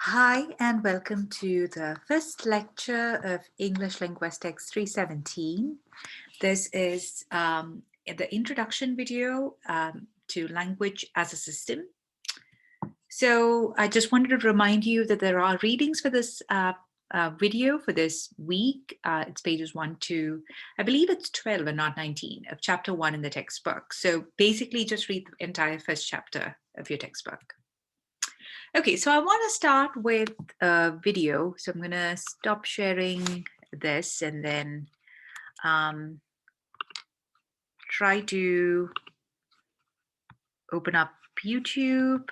Hi, and welcome to the first lecture of English Linguistics 317. This is the introduction video to language as a system. So I just wanted to remind you that there are readings for this video for this week. It's pages 1 to, I believe it's 12 and not 19 of chapter 1 in the textbook. So basically just read the entire first chapter of your textbook. Okay, so I want to start with a video. So I'm going to stop sharing this and then try to open up YouTube.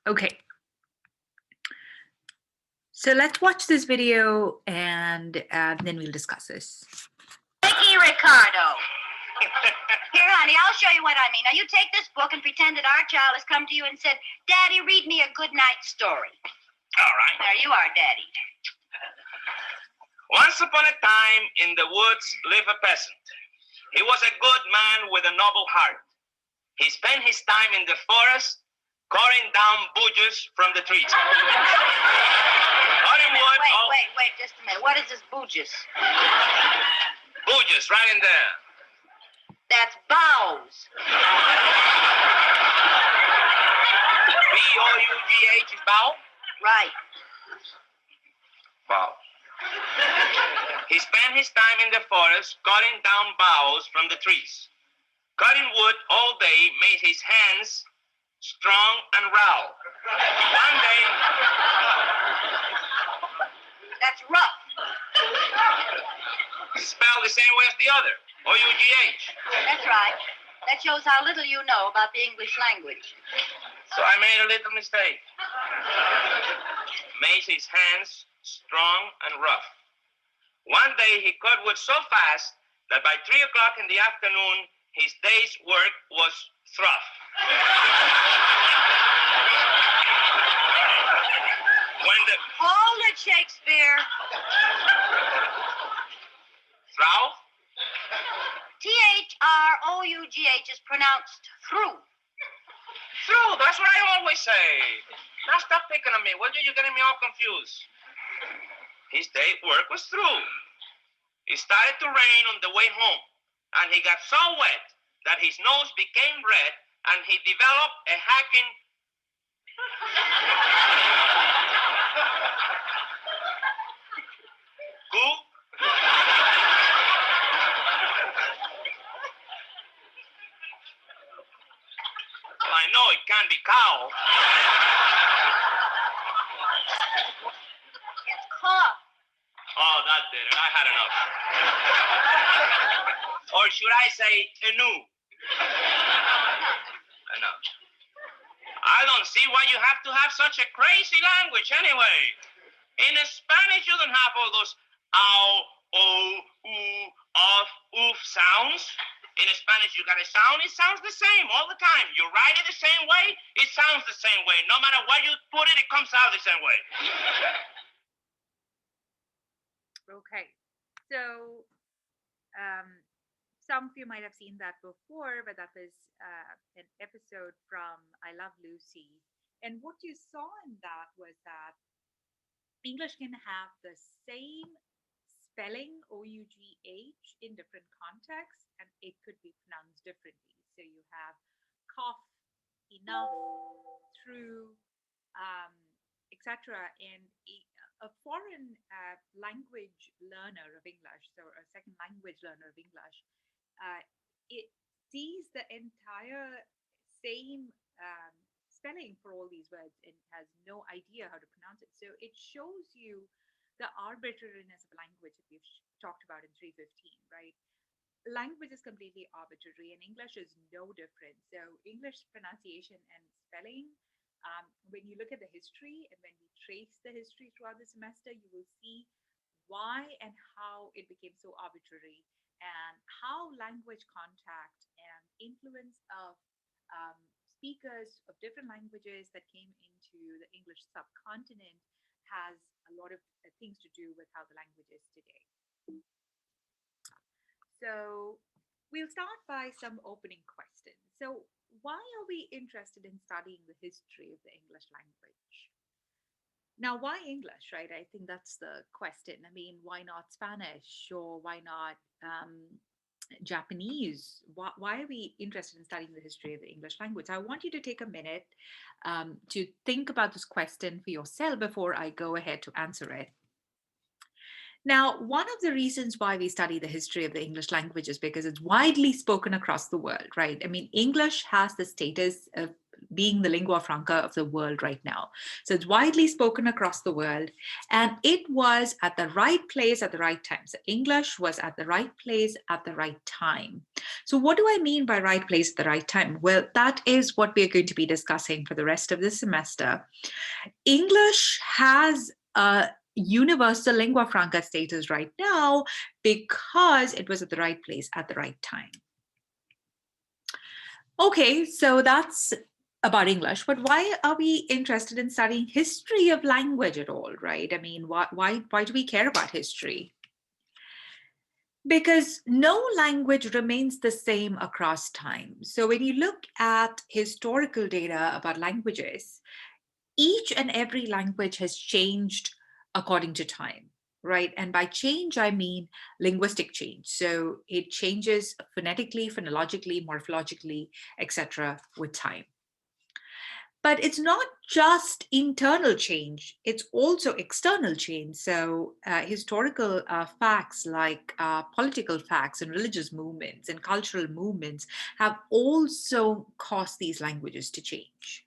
Okay. So let's watch this video and then we'll discuss this. Vicky Ricardo. Here, honey, I'll show you what I mean. Now, you take this book and pretend that our child has come to you and said, Daddy, read me a good night story. All right. There you are, Daddy. Once upon a time in the woods lived a peasant. He was a good man with a noble heart. He spent his time in the forest cutting down bushes from the trees. Cutting wood. Wait, just a minute. What is this bushes? Bushes, right in there. That's boughs. B-O-U-G-H is bow? Right. Bow. He spent his time in the forest cutting down boughs from the trees. Cutting wood all day made his hands strong and raw. One day... That's rough. Spelled the same way as the other. O-U-G-H. That's right. That shows how little you know about the English language. So I made a little mistake. Made his hands strong and rough. One day he cut wood so fast that by 3 o'clock in the afternoon, his day's work was through. Hold it, Shakespeare. Through? T-H-R-O-U-G-H is pronounced through. Through, that's what I always say. Now stop picking on me, will you? You're getting me all confused. His day's work was through. It started to rain on the way home, and he got so wet that his nose became red, and he developed a hacking... Goo? Well, I know it can't be cow. It's cough. Oh, that did it. I had enough. Or should I say, enu? Enough. I don't see why you have to have such a crazy language anyway. In Spanish, you don't have all those ow, oh, ooh, off, oof sounds. In Spanish, you got a sound, it sounds the same all the time. You write it the same way, it sounds the same way. No matter where you put it, it comes out the same way. Okay, so some of you might have seen that before, but that was an episode from I Love Lucy. And what you saw in that was that English can have the same spelling, O-U-G-H, in different contexts, and it could be pronounced differently. So you have cough, enough, through, etc. And a foreign language learner of English, so a second language learner of English, it sees the entire same spelling for all these words and has no idea how to pronounce it. So it shows you the arbitrariness of language that we've talked about in 315, right? Language is completely arbitrary and English is no different. So English pronunciation and spelling, when you look at the history and when we trace the history throughout the semester, you will see why and how it became so arbitrary and how language contact and influence of speakers of different languages that came into the English subcontinent has a lot of things to do with how the language is today. So we'll start by some opening questions. So why are we interested in studying the history of the English language? Now, why English, right? I think that's the question. I mean, why not Spanish or why not Japanese? Why are we interested in studying the history of the English language? I want you to take a minute to think about this question for yourself before I go ahead to answer it. Now, one of the reasons why we study the history of the English language is because it's widely spoken across the world, right? I mean, English has the status of being the lingua franca of the world right now. So it's widely spoken across the world, and it was at the right place at the right time. So English was at the right place at the right time. So what do I mean by right place at the right time? Well, that is what we're going to be discussing for the rest of this semester. English has a universal lingua franca status right now because it was at the right place at the right time. Okay, so that's about English, but why are we interested in studying history of language at all, right? I mean, why do we care about history? Because no language remains the same across time. So when you look at historical data about languages, each and every language has changed according to time, right? And by change, I mean linguistic change. So it changes phonetically, phonologically, morphologically, etc., with time. But it's not just internal change, it's also external change. So historical facts like political facts and religious movements and cultural movements have also caused these languages to change.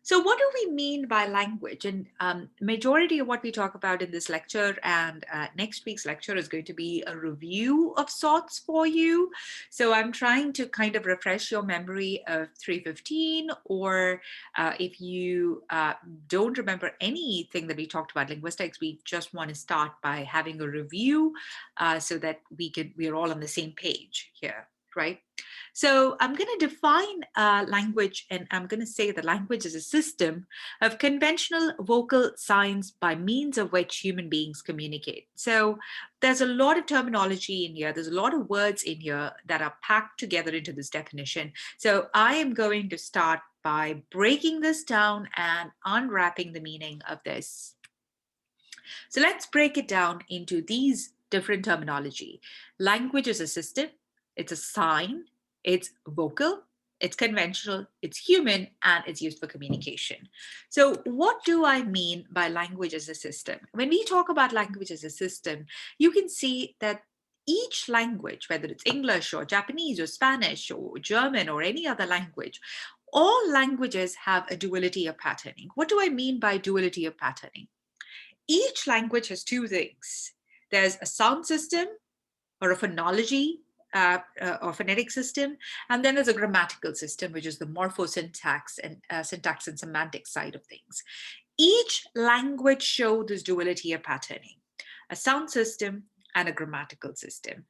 So what do we mean by language? And majority of what we talk about in this lecture and next week's lecture is going to be a review of sorts for you. So I'm trying to kind of refresh your memory of 315, or if you don't remember anything that we talked about linguistics, we just want to start by having a review so that we're all on the same page here, right? So I'm going to define language, and I'm going to say that language is a system of conventional vocal signs by means of which human beings communicate. So there's a lot of terminology in here. There's a lot of words in here that are packed together into this definition. So I am going to start by breaking this down and unwrapping the meaning of this. So let's break it down into these different terminology. Language is a system. It's a sign. It's vocal, it's conventional, it's human, and it's used for communication. So what do I mean by language as a system? When we talk about language as a system, you can see that each language, whether it's English or Japanese or Spanish or German or any other language, all languages have a duality of patterning. What do I mean by duality of patterning? Each language has two things. There's a sound system or a phonology or phonetic system, and then there's a grammatical system, which is the morphosyntax and syntax and semantic side of things. Each language shows this duality of patterning, a sound system and a grammatical system.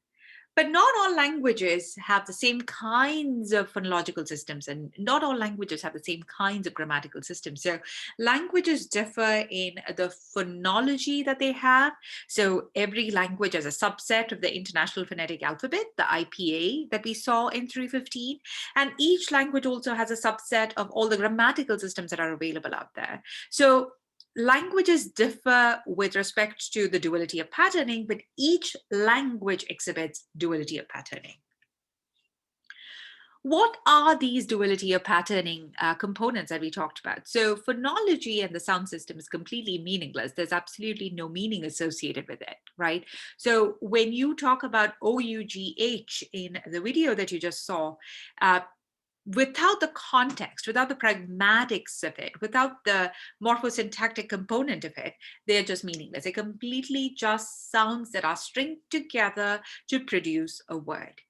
But not all languages have the same kinds of phonological systems, and not all languages have the same kinds of grammatical systems. So languages differ in the phonology that they have. So every language has a subset of the International Phonetic Alphabet, the IPA that we saw in 315. And each language also has a subset of all the grammatical systems that are available out there. So languages differ with respect to the duality of patterning, but each language exhibits duality of patterning. What are these duality of patterning components that we talked about? So phonology and the sound system is completely meaningless. There's absolutely no meaning associated with it, right? So when you talk about OUGH in the video that you just saw, without the context, without the pragmatics of it, without the morphosyntactic component of it, they're just meaningless. They're completely just sounds that are stringed together to produce a word.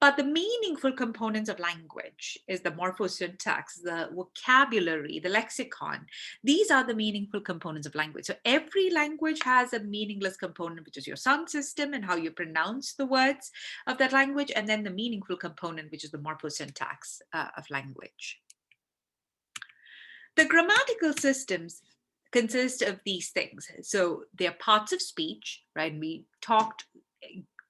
But the meaningful components of language is the morphosyntax, the vocabulary, the lexicon. These are the meaningful components of language. So every language has a meaningless component, which is your sound system and how you pronounce the words of that language, and then the meaningful component, which is the morphosyntax of language. The grammatical systems consist of these things. So they're parts of speech, right? We talked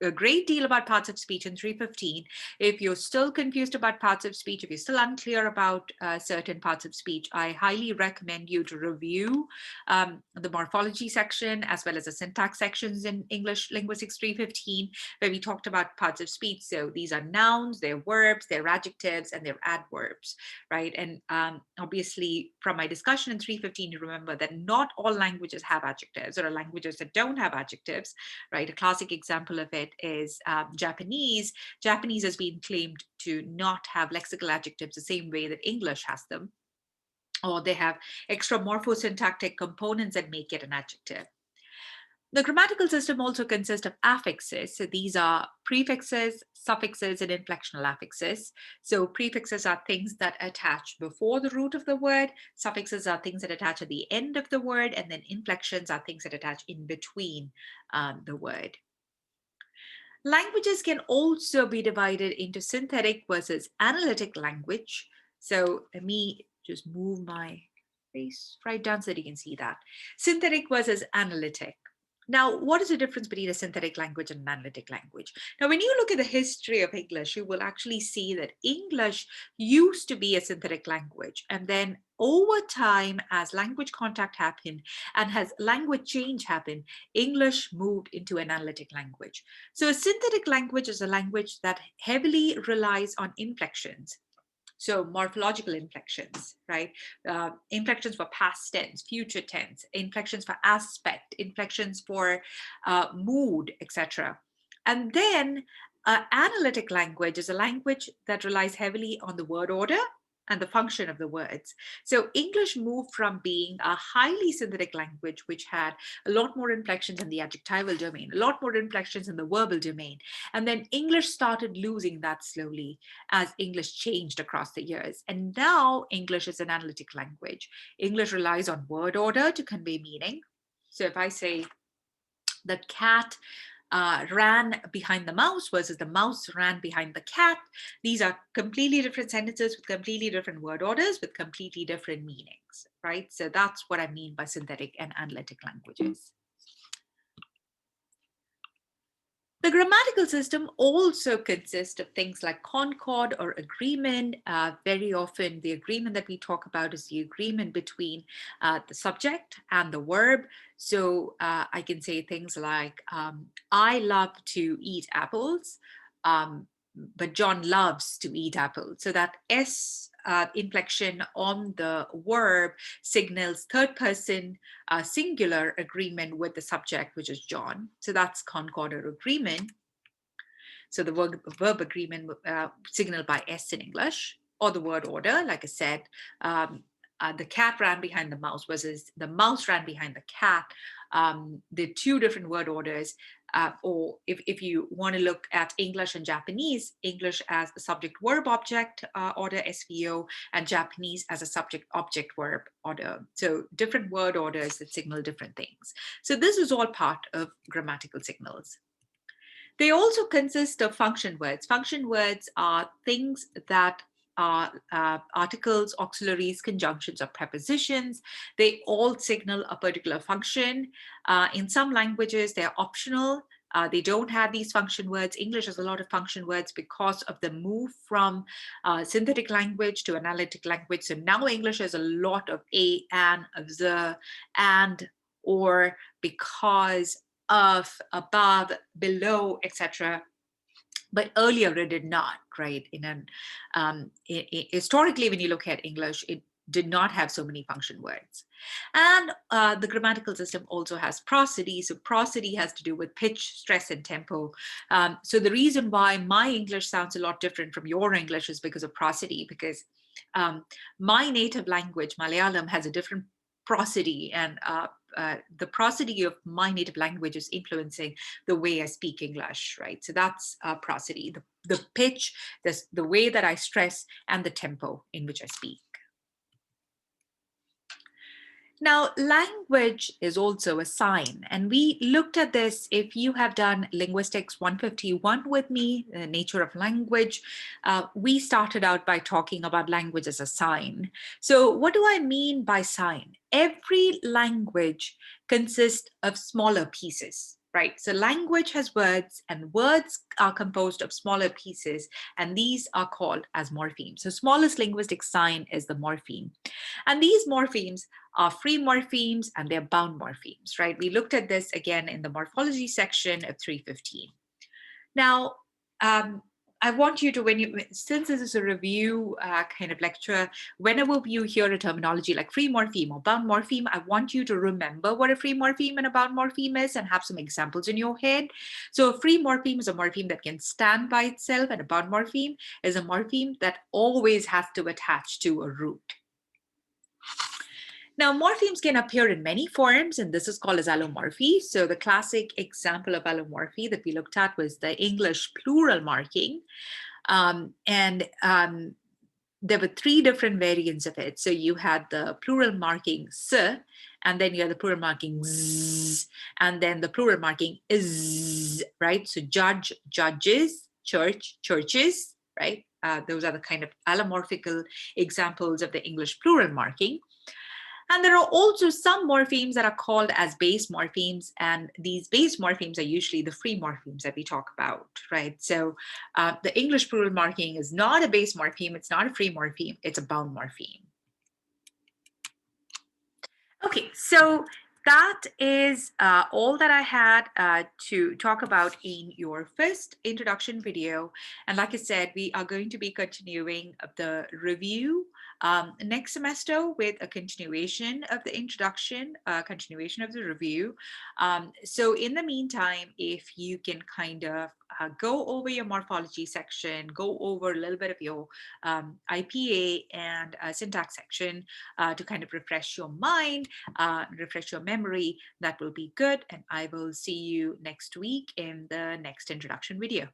a great deal about parts of speech in 315. If you're still confused about parts of speech, if you're still unclear about certain parts of speech, I highly recommend you to review the morphology section as well as the syntax sections in English Linguistics 315, where we talked about parts of speech. So these are nouns, they're verbs, they're adjectives, and they're adverbs, right? And obviously, from my discussion in 315, you remember that not all languages have adjectives. There are languages that don't have adjectives, right? A classic example of it is Japanese. Japanese has been claimed to not have lexical adjectives the same way that English has them, or they have extra morphosyntactic components that make it an adjective. The grammatical system also consists of affixes. So these are prefixes, suffixes, and inflectional affixes. So prefixes are things that attach before the root of the word. Suffixes are things that attach at the end of the word. And then inflections are things that attach in between the word. Languages can also be divided into synthetic versus analytic language. So let me just move my face right down so that you can see that. Synthetic versus analytic. Now, what is the difference between a synthetic language and an analytic language? Now, when you look at the history of English, you will actually see that English used to be a synthetic language. And then over time, as language contact happened and as language change happened, English moved into an analytic language. So a synthetic language is a language that heavily relies on inflections. So morphological inflections, right? Inflections for past tense, future tense, inflections for aspect, inflections for mood, etc. And then analytic language is a language that relies heavily on the word order and the function of the words. So English moved from being a highly synthetic language, which had a lot more inflections in the adjectival domain, a lot more inflections in the verbal domain. And then English started losing that slowly as English changed across the years. And now English is an analytic language. English relies on word order to convey meaning. So if I say the cat ran behind the mouse versus the mouse ran behind the cat, these are completely different sentences with completely different word orders with completely different meanings, right? So that's what I mean by synthetic and analytic languages. The grammatical system also consists of things like concord or agreement. Very often the agreement that we talk about is the agreement between the subject and the verb. So I can say things like, I love to eat apples, but John loves to eat apples. So that S inflection on the verb signals third person singular agreement with the subject, which is John. So that's concord or agreement. So the verb agreement signaled by S in English, or the word order, like I said, the cat ran behind the mouse versus the mouse ran behind the cat. The two different word orders, or if you want to look at English and Japanese, English as a subject verb object order, SVO, and Japanese as a subject object verb order. So different word orders that signal different things. So this is all part of grammatical signals. They also consist of function words. Function words are things that are articles, auxiliaries, conjunctions, or prepositions. They all signal a particular function. In some languages, they're optional. They don't have these function words. English has a lot of function words because of the move from synthetic language to analytic language. So now English has a lot of a, an, of the, and, or, because, of, above, below, etc. But earlier it did not, right? Historically, when you look at English, it did not have so many function words. And the grammatical system also has prosody. So prosody has to do with pitch, stress, and tempo. So the reason why my English sounds a lot different from your English is because of prosody, because my native language, Malayalam, has a different prosody, and the prosody of my native language is influencing the way I speak English, right? So that's prosody, the pitch, the way that I stress, and the tempo in which I speak. Now, language is also a sign, and we looked at this. If you have done Linguistics 151 with me, the nature of language, we started out by talking about language as a sign. So what do I mean by sign? Every language consists of smaller pieces. right? So language has words, and words are composed of smaller pieces, and these are called as morphemes. So smallest linguistic sign is the morpheme. And these morphemes are free morphemes and they're bound morphemes, right? We looked at this again in the morphology section of 315. Now, I want you to, since this is a review kind of lecture, whenever you hear a terminology like free morpheme or bound morpheme, I want you to remember what a free morpheme and a bound morpheme is and have some examples in your head. So a free morpheme is a morpheme that can stand by itself, and a bound morpheme is a morpheme that always has to attach to a root. Now, morphemes can appear in many forms, and this is called as allomorphy. So the classic example of allomorphy that we looked at was the English plural marking. There were three different variants of it. So you had the plural marking s, and then you had the plural marking z, and then the plural marking is, right? So judge, judges, church, churches, right? Those are the kind of allomorphical examples of the English plural marking. And there are also some morphemes that are called as base morphemes, and these base morphemes are usually the free morphemes that we talk about, right? So the English plural marking is not a base morpheme, it's not a free morpheme, it's a bound morpheme. Okay, so that is all that I had to talk about in your first introduction video. And like I said, we are going to be continuing the review next semester with a continuation of the introduction, continuation of the review. So in the meantime, if you can kind of go over your morphology section, go over a little bit of your IPA and syntax section to kind of refresh your mind, refresh your memory, that will be good. And I will see you next week in the next introduction video.